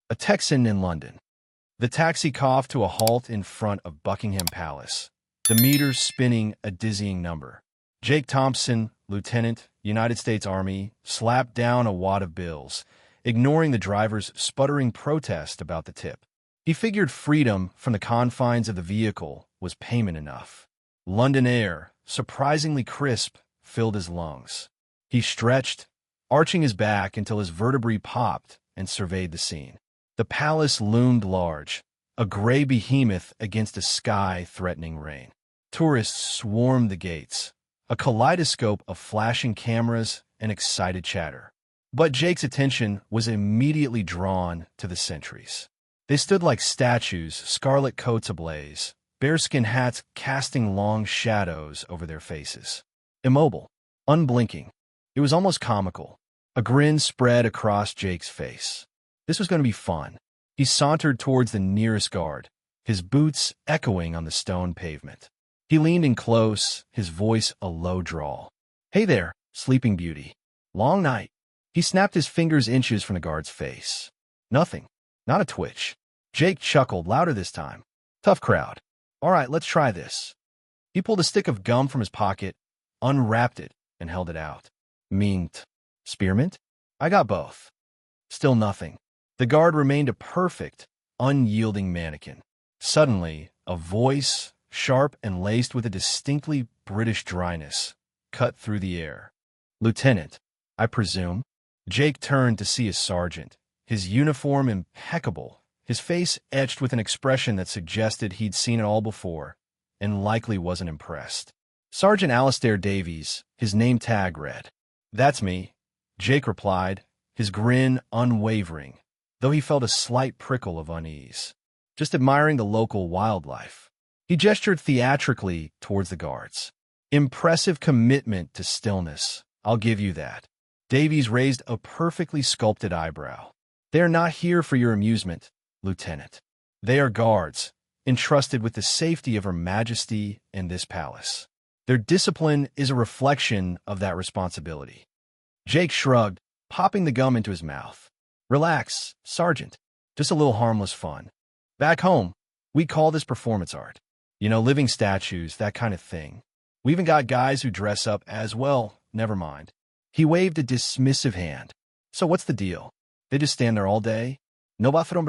A Texan in London. The taxi coughed to a halt in front of Buckingham Palace, the meters spinning a dizzying number. Jake Thompson, Lieutenant, United States Army, slapped down a wad of bills, ignoring the driver's sputtering protest about the tip. He figured freedom from the confines of the vehicle was payment enough. London air, surprisingly crisp, filled his lungs. He stretched, arching his back until his vertebrae popped, and surveyed the scene. The palace loomed large, a gray behemoth against a sky-threatening rain. Tourists swarmed the gates, a kaleidoscope of flashing cameras and excited chatter. But Jake's attention was immediately drawn to the sentries. They stood like statues, scarlet coats ablaze, bearskin hats casting long shadows over their faces. Immobile, unblinking. It was almost comical. A grin spread across Jake's face. This was going to be fun. He sauntered towards the nearest guard, his boots echoing on the stone pavement. He leaned in close, his voice a low drawl. "Hey there, Sleeping Beauty. Long night." He snapped his fingers inches from the guard's face. Nothing. Not a twitch. Jake chuckled louder this time. "Tough crowd. All right, let's try this." He pulled a stick of gum from his pocket, unwrapped it, and held it out. "Mint. Spearmint? I got both." Still nothing. The guard remained a perfect, unyielding mannequin. Suddenly, a voice, sharp and laced with a distinctly British dryness, cut through the air. "Lieutenant, I presume?" Jake turned to see his sergeant, his uniform impeccable, his face etched with an expression that suggested he'd seen it all before, and likely wasn't impressed. Sergeant Alastair Davies, his name tag read. "That's me," Jake replied, his grin unwavering, though he felt a slight prickle of unease. "Just admiring the local wildlife." He gestured theatrically towards the guards. "Impressive commitment to stillness, I'll give you that." Davies raised a perfectly sculpted eyebrow. "They are not here for your amusement, Lieutenant. They are guards, entrusted with the safety of Her Majesty and this palace. Their discipline is a reflection of that responsibility." Jake shrugged, popping the gum into his mouth. "Relax, Sergeant. Just a little harmless fun. Back home, we call this performance art. You know, living statues, that kind of thing. We even got guys who dress up as well. Never mind." He waved a dismissive hand. "So what's the deal? They just stand there all day? No bathroom?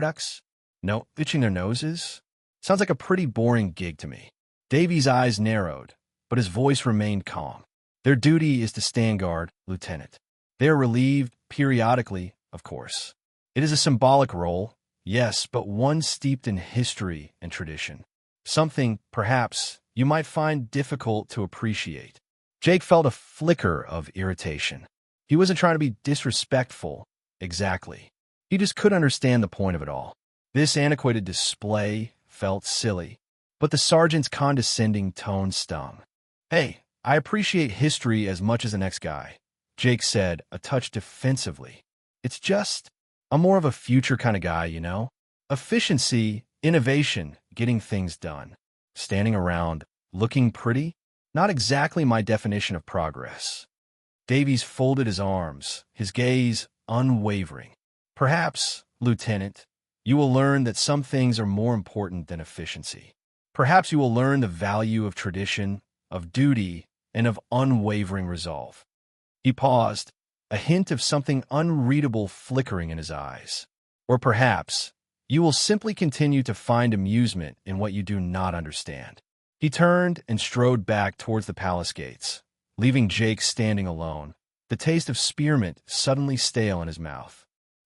No itching their noses? Sounds like a pretty boring gig to me." Davies' eyes narrowed, but his voice remained calm. "Their duty is to stand guard, Lieutenant. They are relieved periodically, of course. It is a symbolic role, yes, but one steeped in history and tradition. Something, perhaps, you might find difficult to appreciate." Jake felt a flicker of irritation. He wasn't trying to be disrespectful, exactly. He just couldn't understand the point of it all. This antiquated display felt silly, but the sergeant's condescending tone stung. "Hey, I appreciate history as much as the next guy," Jake said, a touch defensively. "It's just, I'm more of a future kind of guy, you know? Efficiency, innovation, getting things done. Standing around, looking pretty? Not exactly my definition of progress." Davies folded his arms, his gaze unwavering. "Perhaps, Lieutenant, you will learn that some things are more important than efficiency. Perhaps you will learn the value of tradition, of duty, and of unwavering resolve." He paused, a hint of something unreadable flickering in his eyes. "Or perhaps you will simply continue to find amusement in what you do not understand." He turned and strode back towards the palace gates, leaving Jake standing alone, the taste of spearmint suddenly stale in his mouth.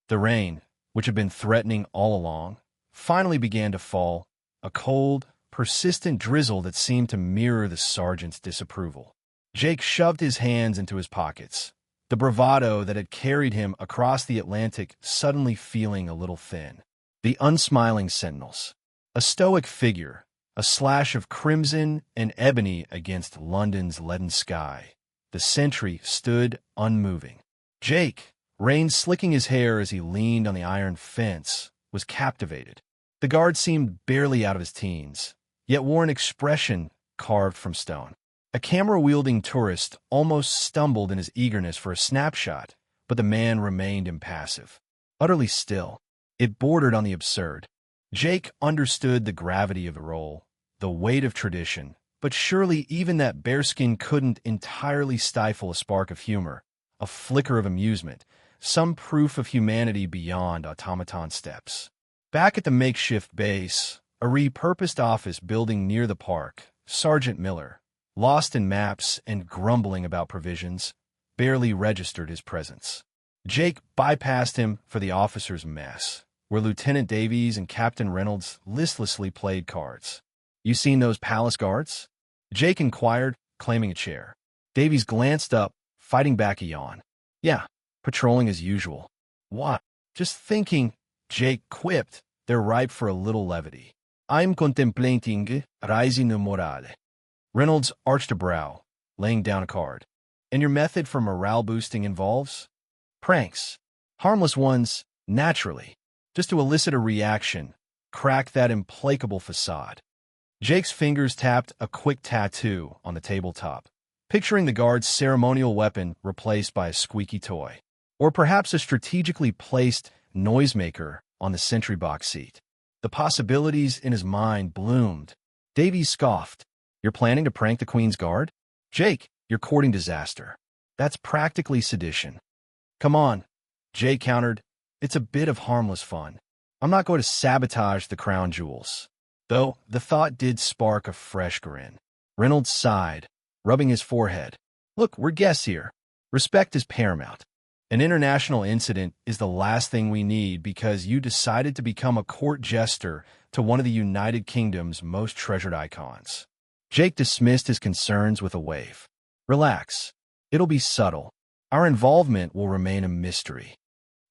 The rain, which had been threatening all along, finally began to fall, a cold, persistent drizzle that seemed to mirror the sergeant's disapproval. Jake shoved his hands into his pockets, the bravado that had carried him across the Atlantic suddenly feeling a little thin. The unsmiling sentinels. A stoic figure, a slash of crimson and ebony against London's leaden sky. The sentry stood unmoving. Jake, rain slicking his hair as he leaned on the iron fence, was captivated. The guard seemed barely out of his teens, yet wore an expression carved from stone. A camera-wielding tourist almost stumbled in his eagerness for a snapshot, but the man remained impassive, utterly still. It bordered on the absurd. Jake understood the gravity of the role, the weight of tradition, but surely even that bearskin couldn't entirely stifle a spark of humor, a flicker of amusement, some proof of humanity beyond automaton steps. Back at the makeshift base, a repurposed office building near the park, Sergeant Miller, lost in maps and grumbling about provisions, barely registered his presence. Jake bypassed him for the officers' mess, where Lieutenant Davies and Captain Reynolds listlessly played cards. "You seen those palace guards?" Jake inquired, claiming a chair. Davies glanced up, fighting back a yawn. "Yeah, patrolling as usual." "What?" "Just thinking," Jake quipped. "They're ripe for a little levity." "I'm contemplating rising the morale." Reynolds arched a brow, laying down a card. "And your method for morale boosting involves?" "Pranks. Harmless ones, naturally. Just to elicit a reaction, crack that implacable facade." Jake's fingers tapped a quick tattoo on the tabletop, picturing the guard's ceremonial weapon replaced by a squeaky toy. Or perhaps a strategically placed noisemaker on the sentry box seat. The possibilities in his mind bloomed. Davies scoffed. "You're planning to prank the Queen's Guard?" "Jake, you're courting disaster. That's practically sedition." "Come on," Jake countered. "It's a bit of harmless fun. I'm not going to sabotage the crown jewels." Though the thought did spark a fresh grin. Reynolds sighed, rubbing his forehead. "Look, we're guests here. Respect is paramount. An international incident is the last thing we need because you decided to become a court jester to one of the United Kingdom's most treasured icons." Jake dismissed his concerns with a wave. "Relax. It'll be subtle. Our involvement will remain a mystery."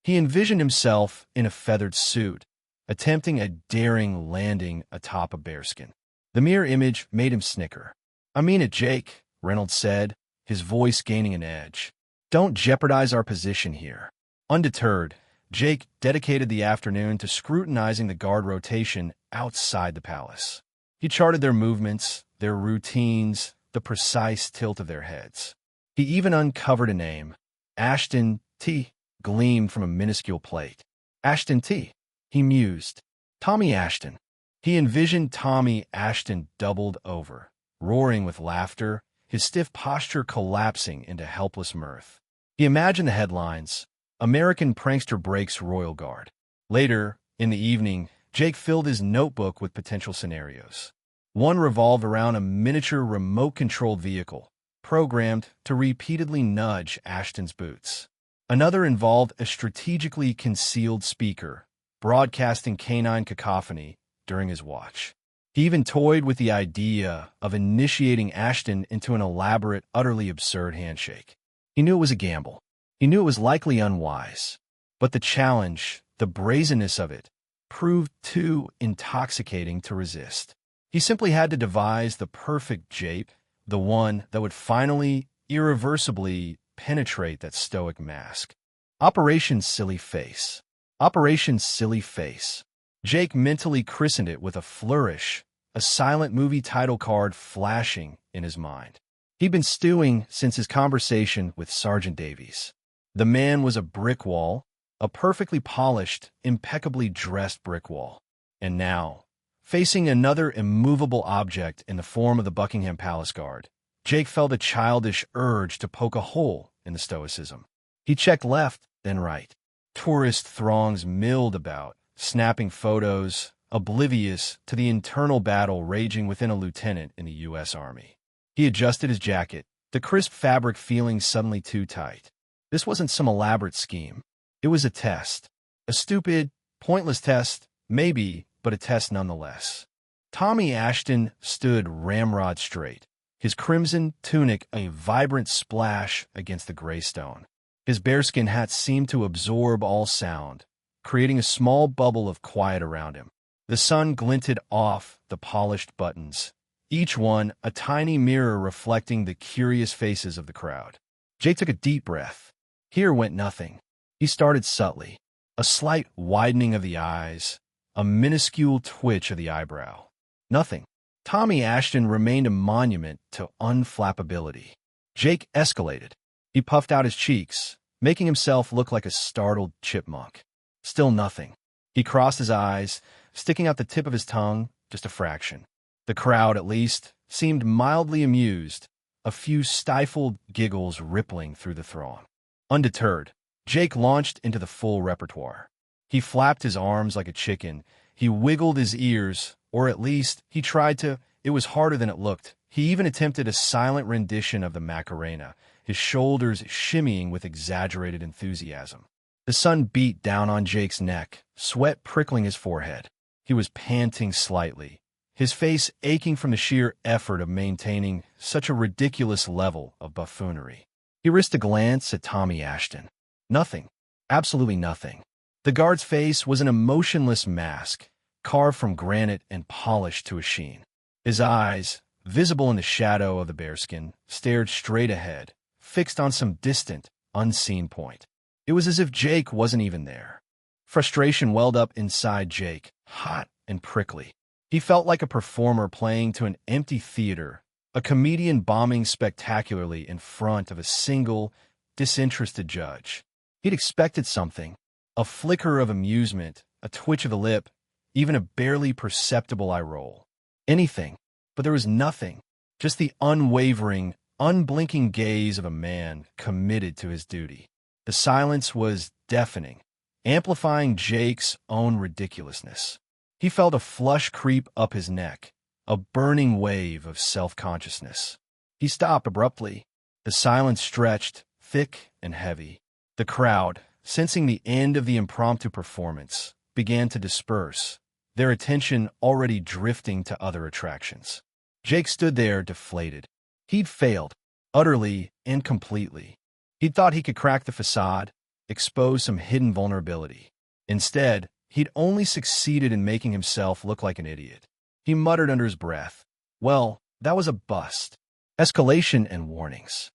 He envisioned himself in a feathered suit, attempting a daring landing atop a bearskin. The mere image made him snicker. "I mean it, Jake," Reynolds said, his voice gaining an edge. "Don't jeopardize our position here." Undeterred, Jake dedicated the afternoon to scrutinizing the guard rotation outside the palace. He charted their movements, their routines, the precise tilt of their heads. He even uncovered a name. Ashton T. gleamed from a minuscule plate. "Ashton T." he mused. "Tommy Ashton." He envisioned Tommy Ashton doubled over, roaring with laughter, his stiff posture collapsing into helpless mirth. He imagined the headlines, "American Prankster Breaks Royal Guard." Later, in the evening, Jake filled his notebook with potential scenarios. One revolved around a miniature remote-controlled vehicle, programmed to repeatedly nudge Ashton's boots. Another involved a strategically concealed speaker, broadcasting canine cacophony during his watch. He even toyed with the idea of initiating Ashton into an elaborate, utterly absurd handshake. He knew it was a gamble. He knew it was likely unwise. But the challenge, the brazenness of it, proved too intoxicating to resist. He simply had to devise the perfect jape, the one that would finally, irreversibly penetrate that stoic mask. Operation Silly Face. Operation Silly Face. Jake mentally christened it with a flourish, a silent movie title card flashing in his mind. He'd been stewing since his conversation with Sergeant Davies. The man was a brick wall, a perfectly polished, impeccably dressed brick wall. And now, facing another immovable object in the form of the Buckingham Palace guard, Jake felt a childish urge to poke a hole in the stoicism. He checked left, then right. Tourist throngs milled about, snapping photos, oblivious to the internal battle raging within a lieutenant in the U.S. Army. He adjusted his jacket, the crisp fabric feeling suddenly too tight. This wasn't some elaborate scheme. It was a test. A stupid, pointless test, maybe, but a test nonetheless. Tommy Ashton stood ramrod straight, his crimson tunic a vibrant splash against the gray stone. His bearskin hat seemed to absorb all sound, creating a small bubble of quiet around him. The sun glinted off the polished buttons, each one a tiny mirror reflecting the curious faces of the crowd. Jake took a deep breath. Here went nothing. He started subtly, a slight widening of the eyes, a minuscule twitch of the eyebrow. Nothing. Tommy Ashton remained a monument to unflappability. Jake escalated. He puffed out his cheeks, making himself look like a startled chipmunk. Still nothing. He crossed his eyes, sticking out the tip of his tongue just a fraction. The crowd, at least, seemed mildly amused, a few stifled giggles rippling through the throng. Undeterred, Jake launched into the full repertoire. He flapped his arms like a chicken. He wiggled his ears, or at least he tried to. It was harder than it looked. He even attempted a silent rendition of the Macarena, his shoulders shimmying with exaggerated enthusiasm. The sun beat down on Jake's neck, sweat prickling his forehead. He was panting slightly, his face aching from the sheer effort of maintaining such a ridiculous level of buffoonery. He risked a glance at Tommy Ashton. Nothing. Absolutely nothing. The guard's face was an emotionless mask, carved from granite and polished to a sheen. His eyes, visible in the shadow of the bearskin, stared straight ahead, fixed on some distant, unseen point. It was as if Jake wasn't even there. Frustration welled up inside Jake, hot and prickly. He felt like a performer playing to an empty theater, a comedian bombing spectacularly in front of a single, disinterested judge. He'd expected something, a flicker of amusement, a twitch of the lip, even a barely perceptible eye roll. Anything, but there was nothing, just the unwavering, unblinking gaze of a man committed to his duty. The silence was deafening, amplifying Jake's own ridiculousness. He felt a flush creep up his neck, a burning wave of self-consciousness. He stopped abruptly. The silence stretched, thick and heavy. The crowd, sensing the end of the impromptu performance, began to disperse, their attention already drifting to other attractions. Jake stood there deflated. He'd failed, utterly and completely. He'd thought he could crack the facade, expose some hidden vulnerability. Instead, he'd only succeeded in making himself look like an idiot. He muttered under his breath, "Well, that was a bust." Escalation and warnings.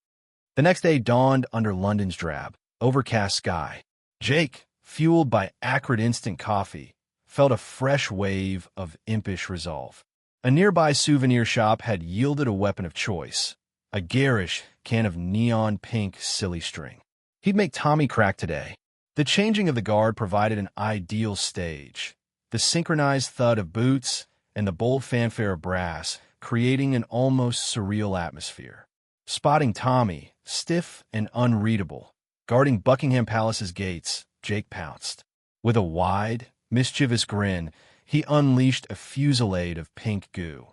The next day dawned under London's drab, overcast sky. Jake, fueled by acrid instant coffee, felt a fresh wave of impish resolve. A nearby souvenir shop had yielded a weapon of choice, a garish can of neon pink silly string. He'd make Tommy crack today. The changing of the guard provided an ideal stage, the synchronized thud of boots and the bold fanfare of brass creating an almost surreal atmosphere. Spotting Tommy, stiff and unreadable, guarding Buckingham Palace's gates, Jake pounced. With a wide, mischievous grin, he unleashed a fusillade of pink goo.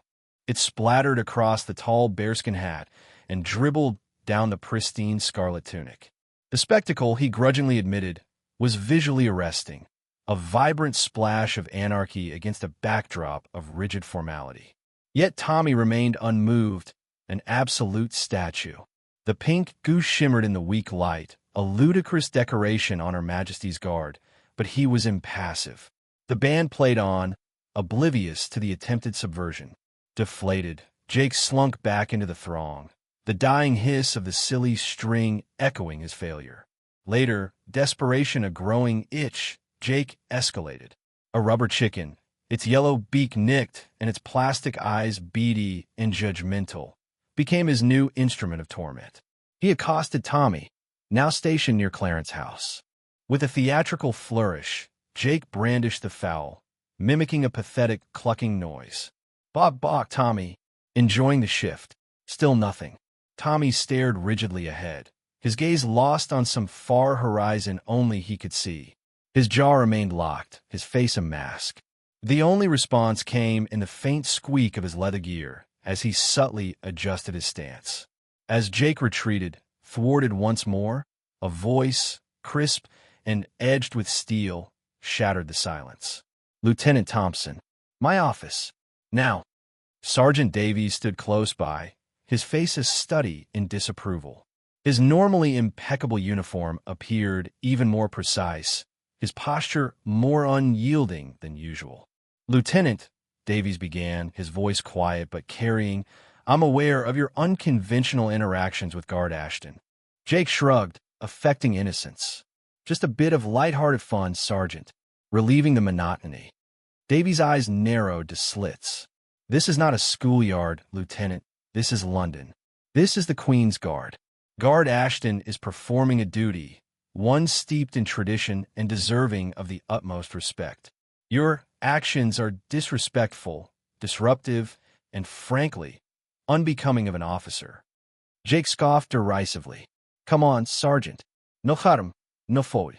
It splattered across the tall bearskin hat and dribbled down the pristine scarlet tunic. The spectacle, he grudgingly admitted, was visually arresting, a vibrant splash of anarchy against a backdrop of rigid formality. Yet Tommy remained unmoved, an absolute statue. The pink goo shimmered in the weak light, a ludicrous decoration on Her Majesty's guard, but he was impassive. The band played on, oblivious to the attempted subversion. Deflated, Jake slunk back into the throng, the dying hiss of the silly string echoing his failure. Later, desperation a growing itch, Jake escalated. A rubber chicken, its yellow beak nicked and its plastic eyes beady and judgmental, became his new instrument of torment. He accosted Tommy, now stationed near Clarence House. With a theatrical flourish, Jake brandished the fowl, mimicking a pathetic clucking noise. "Bok bok, Tommy," enjoying the shift. Still nothing. Tommy stared rigidly ahead, his gaze lost on some far horizon only he could see. His jaw remained locked, his face a mask. The only response came in the faint squeak of his leather gear as he subtly adjusted his stance. As Jake retreated, thwarted once more, a voice, crisp and edged with steel, shattered the silence. "Lieutenant Thompson, my office." "Now." Sergeant Davies stood close by, his face a study in disapproval. His normally impeccable uniform appeared even more precise, his posture more unyielding than usual. "Lieutenant," Davies began, his voice quiet but carrying, "I'm aware of your unconventional interactions with Guard Ashton." Jake shrugged, affecting innocence. "Just a bit of light-hearted fun, Sergeant, relieving the monotony." Davies' eyes narrowed to slits. "This is not a schoolyard, Lieutenant. This is London. This is the Queen's Guard. Guard Ashton is performing a duty, one steeped in tradition and deserving of the utmost respect. Your actions are disrespectful, disruptive, and frankly, unbecoming of an officer. Jake scoffed derisively. Come on, Sergeant. No harm, no foul.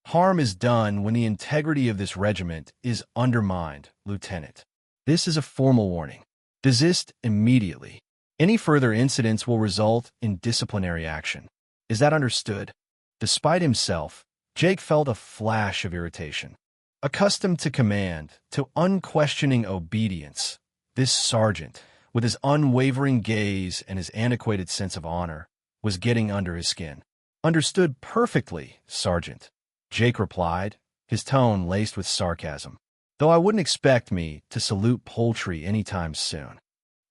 Harm is done when the integrity of this regiment is undermined, Lieutenant. This is a formal warning. Desist immediately. Any further incidents will result in disciplinary action. Is that understood? Despite himself, Jake felt a flash of irritation. Accustomed to command, to unquestioning obedience, this sergeant, with his unwavering gaze and his antiquated sense of honor, was getting under his skin. Understood perfectly, Sergeant, Jake replied, his tone laced with sarcasm. Though I wouldn't expect me to salute poultry anytime soon.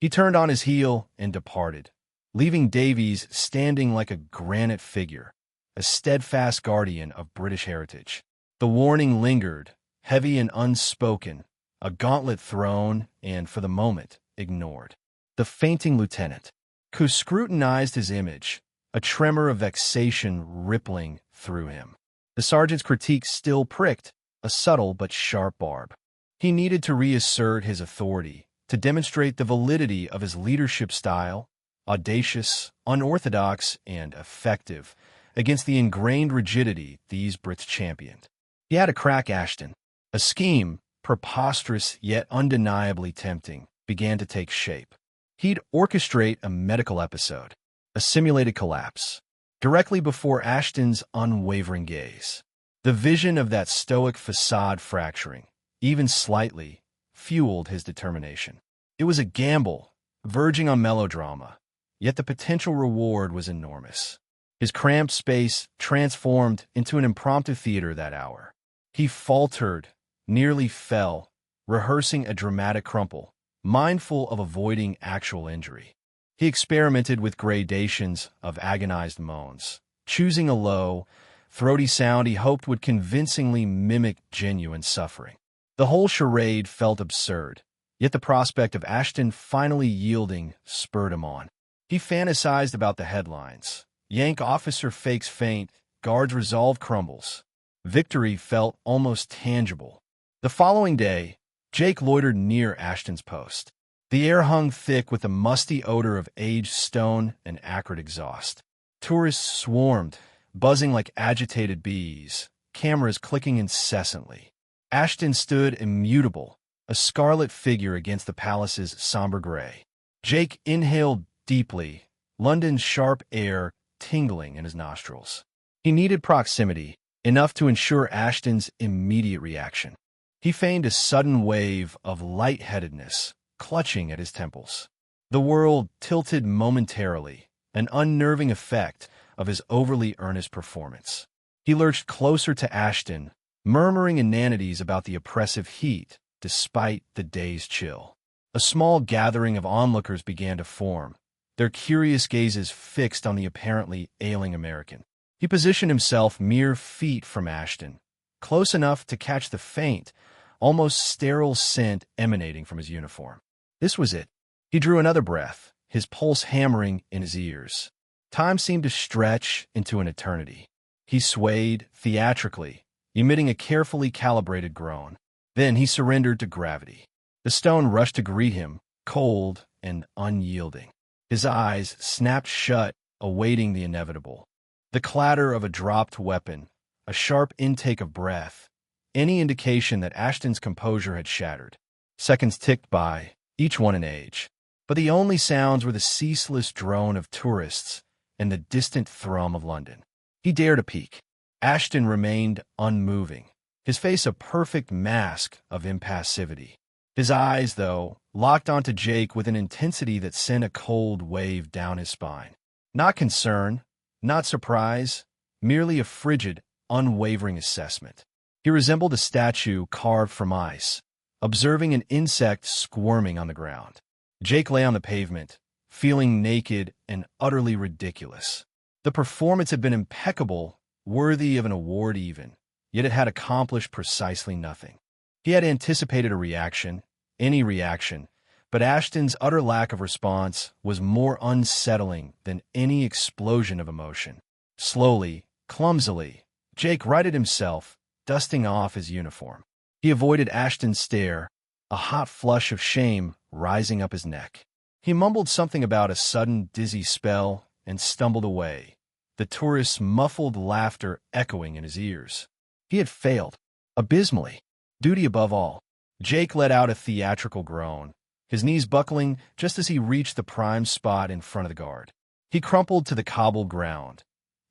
He turned on his heel and departed, leaving Davies standing like a granite figure, a steadfast guardian of British heritage. The warning lingered, heavy and unspoken, a gauntlet thrown and, for the moment, ignored. The fainting lieutenant, who scrutinized his image, a tremor of vexation rippling through him. The sergeant's critique still pricked, a subtle but sharp barb. He needed to reassert his authority, to demonstrate the validity of his leadership style, audacious, unorthodox, and effective, against the ingrained rigidity these Brits championed. He had to crack Ashton. A scheme, preposterous yet undeniably tempting, began to take shape. He'd orchestrate a medical episode, a simulated collapse, directly before Ashton's unwavering gaze. The vision of that stoic facade fracturing, even slightly, fueled his determination. It was a gamble, verging on melodrama, yet the potential reward was enormous. His cramped space transformed into an impromptu theater that hour. He faltered, nearly fell, rehearsing a dramatic crumple, mindful of avoiding actual injury. He experimented with gradations of agonized moans, choosing a low, throaty sound he hoped would convincingly mimic genuine suffering. The whole charade felt absurd, yet the prospect of Ashton finally yielding spurred him on. He fantasized about the headlines. Yank officer fakes faint, guards resolve crumbles. Victory felt almost tangible. The following day, Jake loitered near Ashton's post. The air hung thick with the musty odor of aged stone and acrid exhaust. Tourists swarmed, buzzing like agitated bees, cameras clicking incessantly. Ashton stood immutable, a scarlet figure against the palace's somber gray. Jake inhaled deeply, London's sharp air tingling in his nostrils. He needed proximity, enough to ensure Ashton's immediate reaction. He feigned a sudden wave of lightheadedness, clutching at his temples. The world tilted momentarily, an unnerving effect of his overly earnest performance. He lurched closer to Ashton, murmuring inanities about the oppressive heat, despite the day's chill. A small gathering of onlookers began to form, their curious gazes fixed on the apparently ailing American. He positioned himself mere feet from Ashton, close enough to catch the faint, almost sterile scent emanating from his uniform. This was it. He drew another breath, his pulse hammering in his ears. Time seemed to stretch into an eternity. He swayed theatrically, emitting a carefully calibrated groan. Then he surrendered to gravity. The stone rushed to greet him, cold and unyielding. His eyes snapped shut, awaiting the inevitable. The clatter of a dropped weapon, a sharp intake of breath, any indication that Ashton's composure had shattered. Seconds ticked by, each one an age. But the only sounds were the ceaseless drone of tourists and the distant thrum of London. He dared a peek. Ashton remained unmoving, his face a perfect mask of impassivity. His eyes, though, locked onto Jake with an intensity that sent a cold wave down his spine. Not concern, not surprise, merely a frigid, unwavering assessment. He resembled a statue carved from ice, observing an insect squirming on the ground. Jake lay on the pavement, feeling naked and utterly ridiculous. The performance had been impeccable, worthy of an award even, yet it had accomplished precisely nothing. He had anticipated a reaction, any reaction, but Ashton's utter lack of response was more unsettling than any explosion of emotion. Slowly, Clumsily, Jake righted himself, dusting off his uniform. He avoided Ashton's stare, a hot flush of shame rising up his neck. He mumbled something about a sudden dizzy spell and stumbled away, the tourist's muffled laughter echoing in his ears. He had failed, abysmally. Duty above all. Jake let out a theatrical groan, his knees buckling just as he reached the prime spot in front of the guard. He crumpled to the cobbled ground,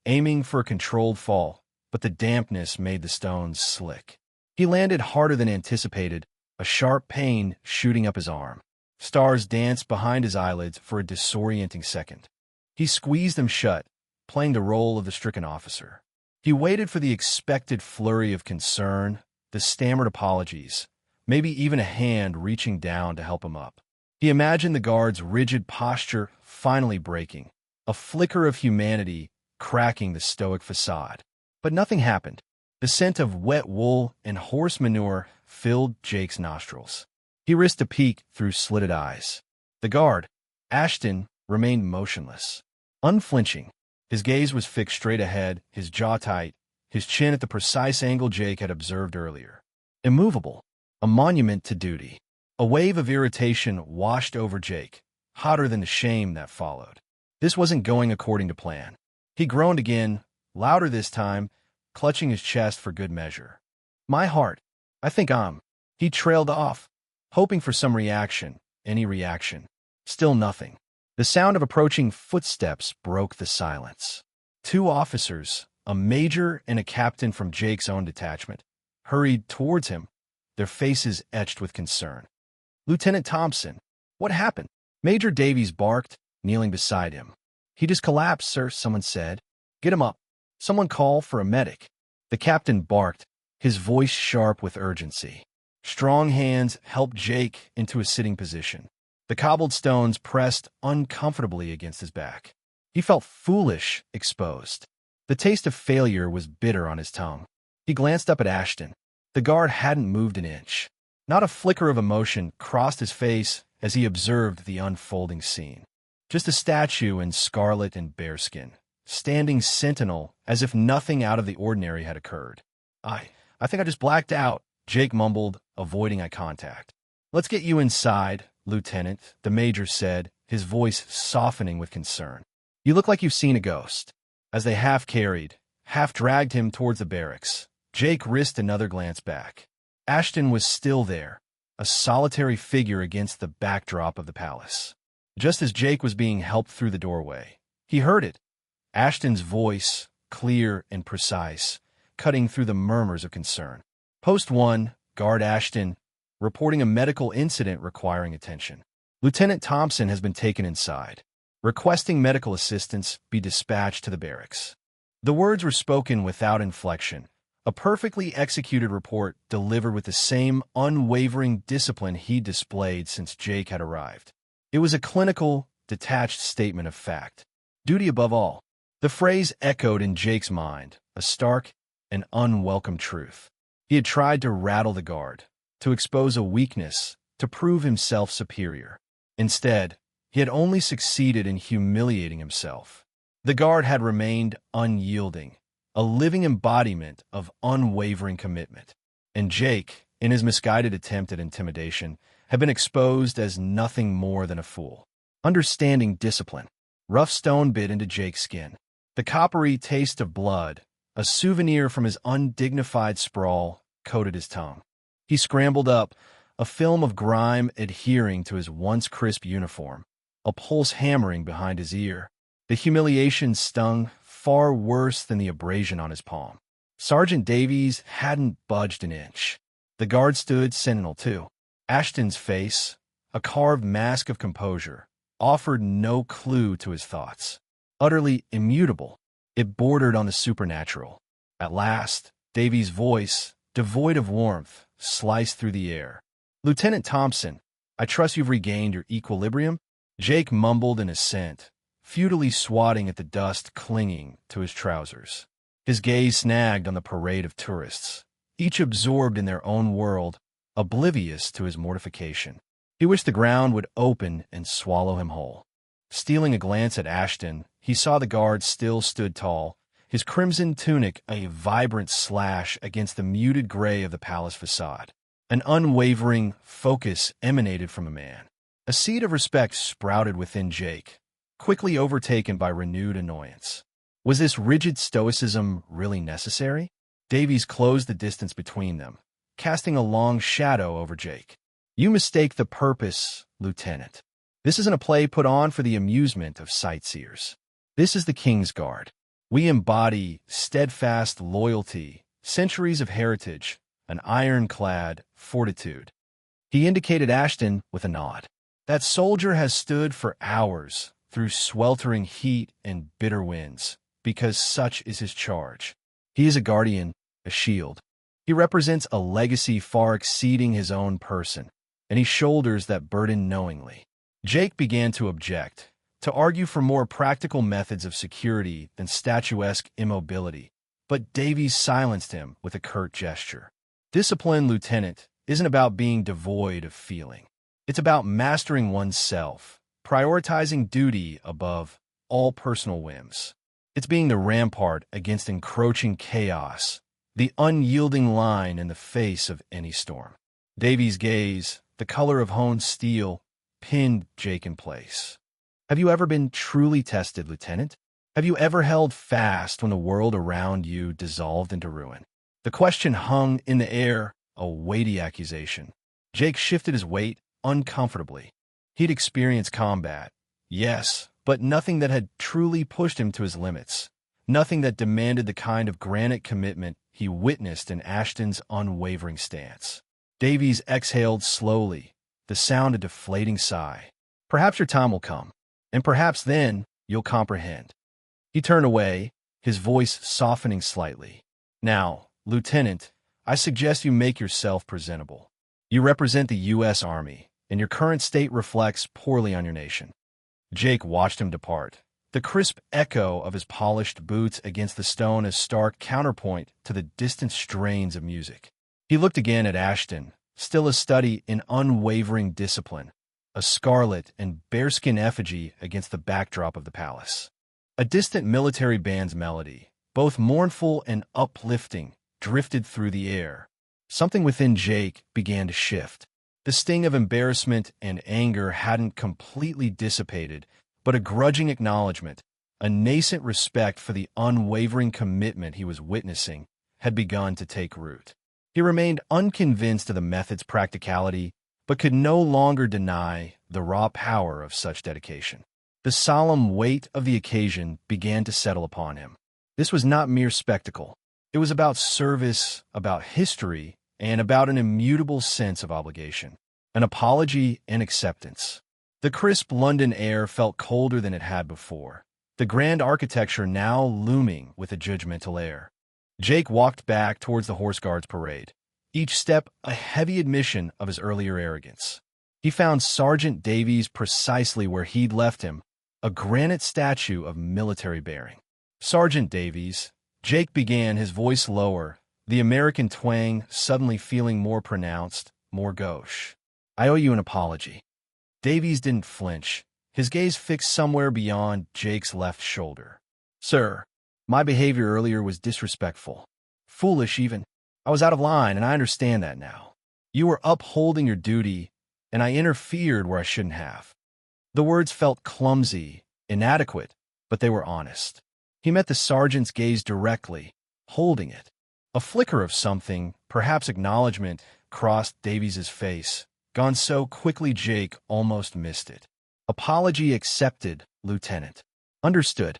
aiming for a controlled fall, but the dampness made the stones slick. He landed harder than anticipated, a sharp pain shooting up his arm. Stars danced behind his eyelids for a disorienting second. He squeezed them shut, playing the role of the stricken officer. He waited for the expected flurry of concern, the stammered apologies, maybe even a hand reaching down to help him up. He imagined the guard's rigid posture finally breaking, a flicker of humanity cracking the stoic facade. But nothing happened. The scent of wet wool and horse manure filled Jake's nostrils. He risked a peek through slitted eyes. The guard, Ashton, remained motionless, unflinching. His gaze was fixed straight ahead, his jaw tight, his chin at the precise angle Jake had observed earlier. Immovable, a monument to duty. A wave of irritation washed over Jake, hotter than the shame that followed. This wasn't going according to plan. He groaned again, louder this time, clutching his chest for good measure. My heart, I think I'm. He trailed off, hoping for some reaction, any reaction. Still nothing. The sound of approaching footsteps broke the silence. Two officers, a major and a captain from Jake's own detachment, hurried towards him, their faces etched with concern. Lieutenant Thompson, what happened? Major Davies barked, kneeling beside him. He just collapsed, sir, someone said. Get him up. Someone call for a medic. The captain barked, his voice sharp with urgency. Strong hands helped Jake into a sitting position. The cobbled stones pressed uncomfortably against his back. He felt foolish, exposed. The taste of failure was bitter on his tongue. He glanced up at Ashton. The guard hadn't moved an inch. Not a flicker of emotion crossed his face as he observed the unfolding scene. Just a statue in scarlet and bearskin, standing sentinel as if nothing out of the ordinary had occurred. I think I just blacked out, Jake mumbled, avoiding eye contact. Let's get you inside, Lieutenant, the major said, his voice softening with concern. You look like you've seen a ghost. As they half-carried, half-dragged him towards the barracks, Jake risked another glance back. Ashton was still there, a solitary figure against the backdrop of the palace. Just as Jake was being helped through the doorway, he heard it. Ashton's voice, clear and precise, cutting through the murmurs of concern. Post 1, Guard Ashton, reporting a medical incident requiring attention. Lieutenant Thompson has been taken inside, requesting medical assistance be dispatched to the barracks. The words were spoken without inflection, a perfectly executed report delivered with the same unwavering discipline he displayed since Jake had arrived. It was a clinical, detached statement of fact. Duty above all. The phrase echoed in Jake's mind, a stark and unwelcome truth. He had tried to rattle the guard, to expose a weakness, to prove himself superior. Instead, he had only succeeded in humiliating himself. The guard had remained unyielding, a living embodiment of unwavering commitment. And Jake, in his misguided attempt at intimidation, had been exposed as nothing more than a fool. Understanding discipline. Rough stone bit into Jake's skin. The coppery taste of blood, a souvenir from his undignified sprawl, coated his tongue. He scrambled up, a film of grime adhering to his once crisp uniform, a pulse hammering behind his ear. The humiliation stung far worse than the abrasion on his palm. Sergeant Davies hadn't budged an inch. The guard stood sentinel too. Ashton's face, a carved mask of composure, offered no clue to his thoughts. Utterly immutable, it bordered on the supernatural. At last, Davies' voice, devoid of warmth, sliced through the air. Lieutenant Thompson, I trust you've regained your equilibrium? Jake mumbled in assent, futilely swatting at the dust clinging to his trousers. His gaze snagged on the parade of tourists, each absorbed in their own world, oblivious to his mortification. He wished the ground would open and swallow him whole. Stealing a glance at Ashton, he saw the guard still stood tall, his crimson tunic a vibrant slash against the muted gray of the palace facade. An unwavering focus emanated from a man. A seed of respect sprouted within Jake, quickly overtaken by renewed annoyance. Was this rigid stoicism really necessary? Davies closed the distance between them, casting a long shadow over Jake. You mistake the purpose, Lieutenant. This isn't a play put on for the amusement of sightseers. This is the King's Guard. We embody steadfast loyalty, centuries of heritage, an ironclad fortitude. He indicated Ashton with a nod. That soldier has stood for hours through sweltering heat and bitter winds, because such is his charge. He is a guardian, a shield. He represents a legacy far exceeding his own person, and he shoulders that burden knowingly. Jake began to object, to argue for more practical methods of security than statuesque immobility, but Davies silenced him with a curt gesture. Discipline, Lieutenant, isn't about being devoid of feeling. It's about mastering oneself, prioritizing duty above all personal whims. It's being the rampart against encroaching chaos, the unyielding line in the face of any storm. Davies' gaze, the color of honed steel, pinned Jake in place. Have you ever been truly tested, Lieutenant? Have you ever held fast when the world around you dissolved into ruin? The question hung in the air, a weighty accusation. Jake shifted his weight uncomfortably. He'd experienced combat, yes, but nothing that had truly pushed him to his limits. Nothing that demanded the kind of granite commitment he witnessed in Ashton's unwavering stance. Davies exhaled slowly, the sound a deflating sigh. Perhaps your time will come, and perhaps then you'll comprehend. He turned away, his voice softening slightly. Now, Lieutenant, I suggest you make yourself presentable. You represent the U.S. Army, and your current state reflects poorly on your nation. Jake watched him depart, the crisp echo of his polished boots against the stone a stark counterpoint to the distant strains of music. He looked again at Ashton, still a study in unwavering discipline, a scarlet and bearskin effigy against the backdrop of the palace. A distant military band's melody, both mournful and uplifting, drifted through the air. Something within Jake began to shift. The sting of embarrassment and anger hadn't completely dissipated, but a grudging acknowledgement, a nascent respect for the unwavering commitment he was witnessing, had begun to take root. He remained unconvinced of the method's practicality, but could no longer deny the raw power of such dedication. The solemn weight of the occasion began to settle upon him. This was not mere spectacle. It was about service, about history, and about an immutable sense of obligation, an apology and acceptance. The crisp London air felt colder than it had before, the grand architecture now looming with a judgmental air. Jake walked back towards the Horse Guards parade, each step a heavy admission of his earlier arrogance. He found Sergeant Davies precisely where he'd left him, a granite statue of military bearing. Sergeant Davies, Jake began, his voice lower, the American twang suddenly feeling more pronounced, more gauche. I owe you an apology. Davies didn't flinch, his gaze fixed somewhere beyond Jake's left shoulder. Sir, my behavior earlier was disrespectful. Foolish, even. I was out of line, and I understand that now. You were upholding your duty, and I interfered where I shouldn't have. The words felt clumsy, inadequate, but they were honest. He met the sergeant's gaze directly, holding it. A flicker of something, perhaps acknowledgement, crossed Davies's face, gone so quickly Jake almost missed it. Apology accepted, Lieutenant. Understood.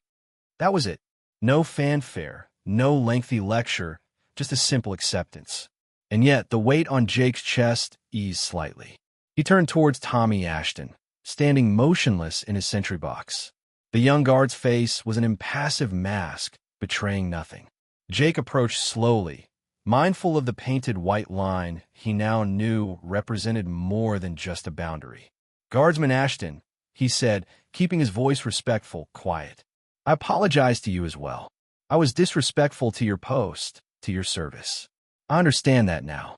That was it. No fanfare, no lengthy lecture, just a simple acceptance. And yet the weight on Jake's chest eased slightly. He turned towards Tommy Ashton, standing motionless in his sentry box. The young guard's face was an impassive mask, betraying nothing. Jake approached slowly, mindful of the painted white line he now knew represented more than just a boundary. Guardsman Ashton, he said, keeping his voice respectful, quiet. I apologize to you as well. I was disrespectful to your post, to your service. I understand that now.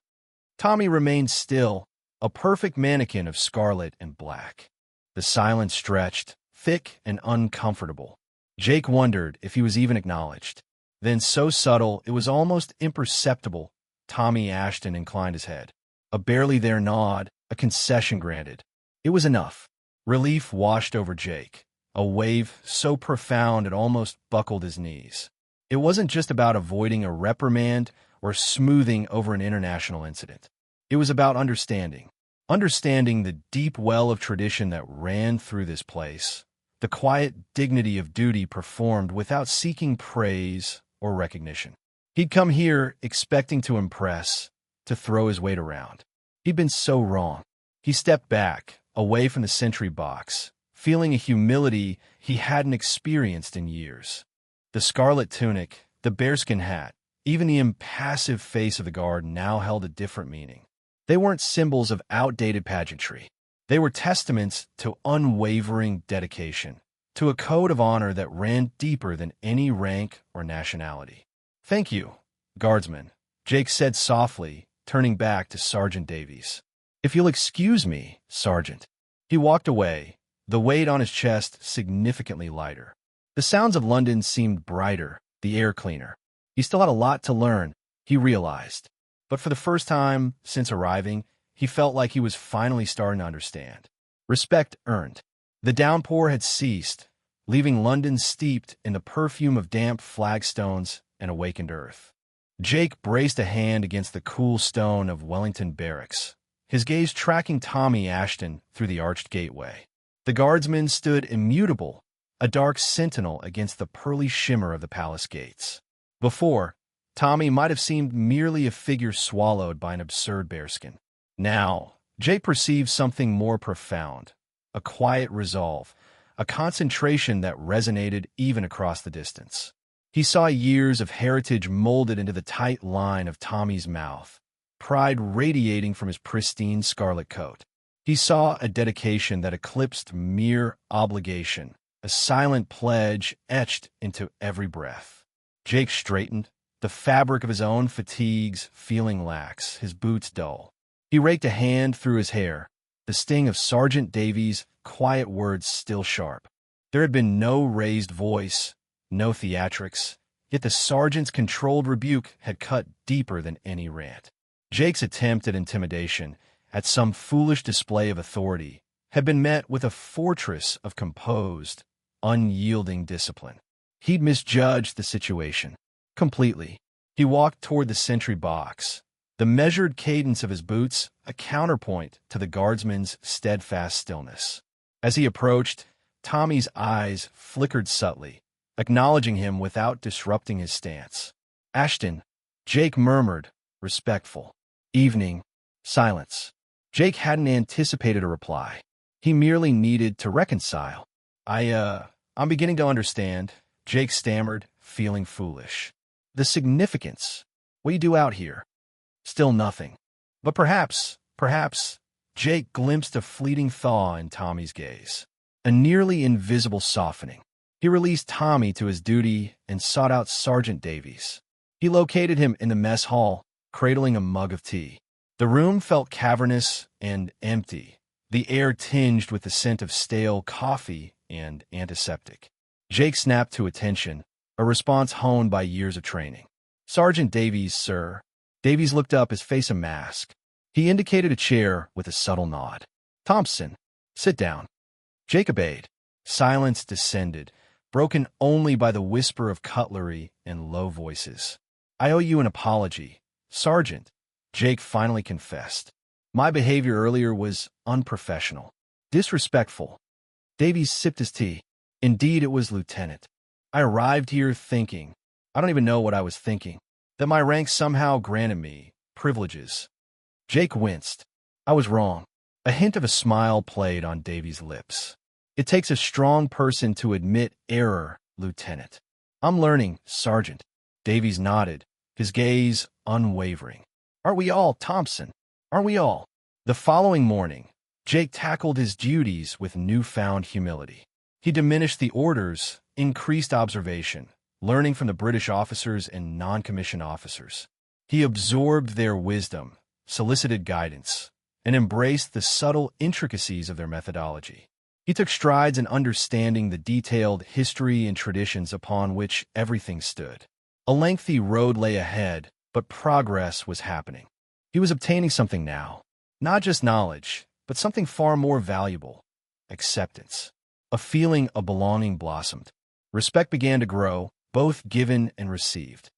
Tommy remained still, a perfect mannequin of scarlet and black. The silence stretched, thick and uncomfortable. Jake wondered if he was even acknowledged. Then so subtle it was almost imperceptible, Tommy Ashton inclined his head. A barely there nod, a concession granted. It was enough. Relief washed over Jake, a wave so profound it almost buckled his knees. It wasn't just about avoiding a reprimand or smoothing over an international incident. It was about understanding. Understanding the deep well of tradition that ran through this place, the quiet dignity of duty performed without seeking praise or recognition. He'd come here expecting to impress, to throw his weight around. He'd been so wrong. He stepped back, away from the sentry box, feeling a humility he hadn't experienced in years. The scarlet tunic, the bearskin hat, even the impassive face of the guard now held a different meaning. They weren't symbols of outdated pageantry. They were testaments to unwavering dedication, to a code of honor that ran deeper than any rank or nationality. "Thank you, guardsman," Jake said softly, turning back to Sergeant Davies. "If you'll excuse me, Sergeant." He walked away, the weight on his chest significantly lighter. The sounds of London seemed brighter, the air cleaner. He still had a lot to learn, he realized. But for the first time since arriving, he felt like he was finally starting to understand. Respect earned. The downpour had ceased, leaving London steeped in the perfume of damp flagstones and awakened earth. Jake braced a hand against the cool stone of Wellington Barracks, his gaze tracking Tommy Ashton through the arched gateway. The guardsman stood immutable, a dark sentinel against the pearly shimmer of the palace gates. Before, Tommy might have seemed merely a figure swallowed by an absurd bearskin. Now, Jake perceived something more profound, a quiet resolve, a concentration that resonated even across the distance. He saw years of heritage molded into the tight line of Tommy's mouth, pride radiating from his pristine scarlet coat. He saw a dedication that eclipsed mere obligation, a silent pledge etched into every breath. Jake straightened, the fabric of his own fatigues feeling lax, his boots dull. He raked a hand through his hair, the sting of Sergeant Davies' quiet words still sharp. There had been no raised voice, no theatrics, yet the sergeant's controlled rebuke had cut deeper than any rant. Jake's attempt at intimidation, at some foolish display of authority, had been met with a fortress of composed, unyielding discipline. He'd misjudged the situation completely. He walked toward the sentry box, the measured cadence of his boots a counterpoint to the guardsman's steadfast stillness. As he approached, Tommy's eyes flickered subtly, acknowledging him without disrupting his stance. "Ashton," Jake murmured, respectful. "Evening." Silence. Jake hadn't anticipated a reply. He merely needed to reconcile. I'm beginning to understand," Jake stammered, feeling foolish. "The significance. What do you do out here?" Still nothing. But perhaps, Jake glimpsed a fleeting thaw in Tommy's gaze, a nearly invisible softening. He released Tommy to his duty and sought out Sergeant Davies. He located him in the mess hall, cradling a mug of tea. The room felt cavernous and empty, the air tinged with the scent of stale coffee and antiseptic. Jake snapped to attention, a response honed by years of training. "Sergeant Davies, sir." Davies looked up, his face a mask. He indicated a chair with a subtle nod. "Thompson, sit down." Jake obeyed. Silence descended, broken only by the whisper of cutlery and low voices. "I owe you an apology, Sergeant," Jake finally confessed. "My behavior earlier was unprofessional, disrespectful." Davies sipped his tea. "Indeed, it was, Lieutenant. I arrived here thinking, I don't even know what I was thinking, that my rank somehow granted me privileges." Jake winced. "I was wrong." A hint of a smile played on Davies' lips. "It takes a strong person to admit error, Lieutenant." "I'm learning, Sergeant." Davies nodded, his gaze unwavering. "Aren't we all, Thompson? Aren't we all?" The following morning, Jake tackled his duties with newfound humility. He diminished the orders, increased observation, learning from the British officers and non-commissioned officers. He absorbed their wisdom, solicited guidance, and embraced the subtle intricacies of their methodology. He took strides in understanding the detailed history and traditions upon which everything stood. A lengthy road lay ahead, but progress was happening. He was obtaining something now. Not just knowledge, but something far more valuable: acceptance. A feeling of belonging blossomed. Respect began to grow, both given and received.